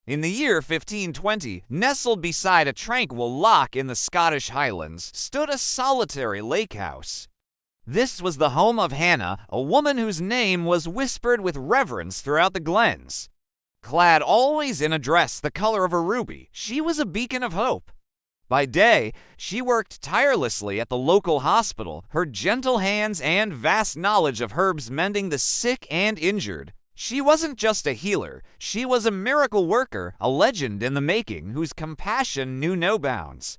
In the year 1520, nestled beside a tranquil loch in the Scottish Highlands, stood a solitary lake house. This was the home of Hana, a woman whose name was whispered with reverence throughout the glens. Clad always in a dress the color of a ruby, she was a beacon of hope. By day, she worked tirelessly at the local hospital, her gentle hands and vast knowledge of herbs mending the sick and injured. She wasn't just a healer, she was a miracle worker, a legend in the making, whose compassion knew no bounds.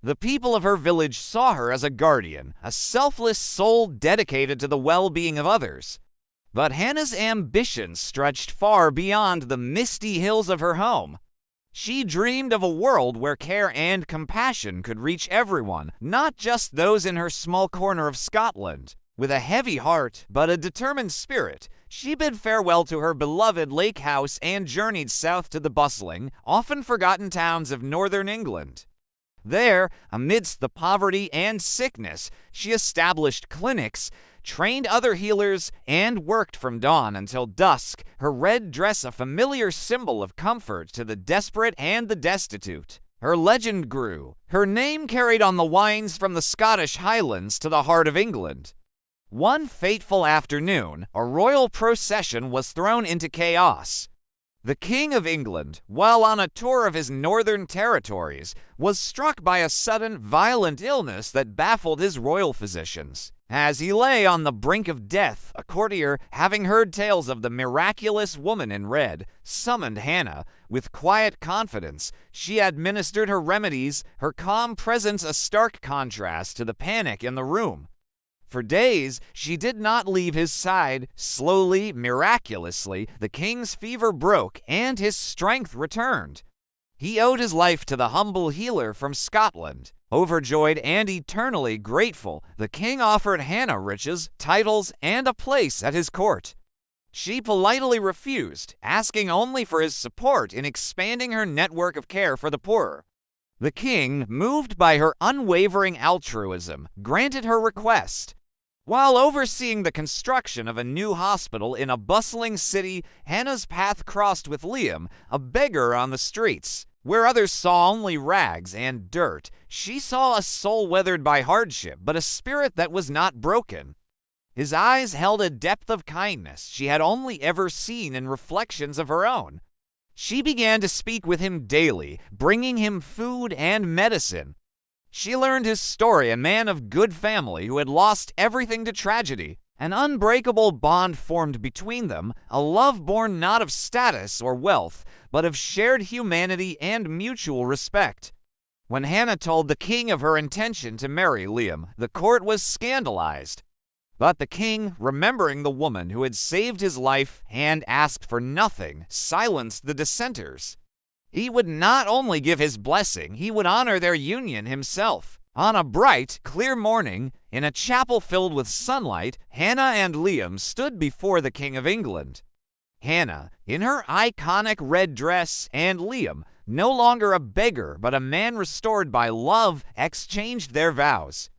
The people of her village saw her as a guardian, a selfless soul dedicated to the well-being of others. But Hannah's ambitions stretched far beyond the misty hills of her home. She dreamed of a world where care and compassion could reach everyone, not just those in her small corner of Scotland. With a heavy heart, but a determined spirit, she bid farewell to her beloved lake house and journeyed south to the bustling, often forgotten towns of northern England. There, amidst the poverty and sickness, she established clinics, trained other healers, and worked from dawn until dusk, her red dress a familiar symbol of comfort to the desperate and the destitute. Her legend grew, her name carried on the wines from the Scottish Highlands to the heart of England. One fateful afternoon, a royal procession was thrown into chaos. The King of England, while on a tour of his northern territories, was struck by a sudden, violent illness that baffled his royal physicians. As he lay on the brink of death, a courtier, having heard tales of the miraculous woman in red, summoned Hannah. With quiet confidence, she administered her remedies, her calm presence a stark contrast to the panic in the room. For days, she did not leave his side. Slowly, miraculously, the king's fever broke and his strength returned. He owed his life to the humble healer from Scotland. Overjoyed and eternally grateful, the king offered Hannah riches, titles, and a place at his court. She politely refused, asking only for his support in expanding her network of care for the poor. The king, moved by her unwavering altruism, granted her request. While overseeing the construction of a new hospital in a bustling city, Hannah's path crossed with Liam, a beggar on the streets. Where others saw only rags and dirt, she saw a soul weathered by hardship, but a spirit that was not broken. His eyes held a depth of kindness she had only ever seen in reflections of her own. She began to speak with him daily, bringing him food and medicine. She learned his story, a man of good family who had lost everything to tragedy. An unbreakable bond formed between them, a love born not of status or wealth, but of shared humanity and mutual respect. When Hannah told the king of her intention to marry Liam, the court was scandalized. But the king, remembering the woman who had saved his life and asked for nothing, silenced the dissenters. He would not only give his blessing, he would honor their union himself. On a bright, clear morning, in a chapel filled with sunlight, Hannah and Liam stood before the King of England. Hannah, in her iconic red dress, and Liam, no longer a beggar but a man restored by love, exchanged their vows.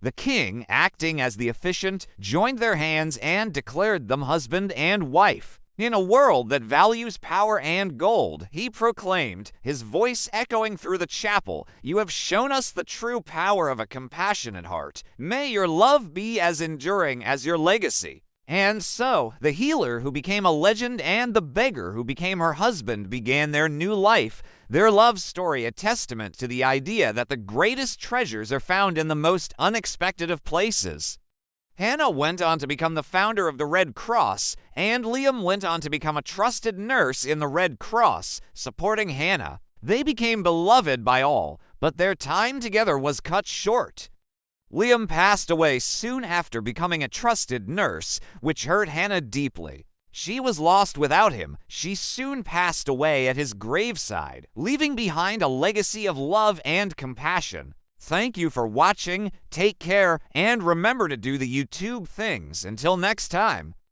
The king, acting as the officiant, joined their hands and declared them husband and wife. In a world that values power and gold, he proclaimed, his voice echoing through the chapel, "You have shown us the true power of a compassionate heart. May your love be as enduring as your legacy." And so, the healer who became a legend and the beggar who became her husband began their new life, their love story a testament to the idea that the greatest treasures are found in the most unexpected of places. Hannah went on to become the founder of the Red Cross, and Liam went on to become a trusted nurse in the Red Cross, supporting Hannah. They became beloved by all, but their time together was cut short. Liam passed away soon after becoming a trusted nurse, which hurt Hannah deeply. She was lost without him. She soon passed away at his graveside, leaving behind a legacy of love and compassion. Thank you for watching, take care, and remember to do the YouTube things. Until next time.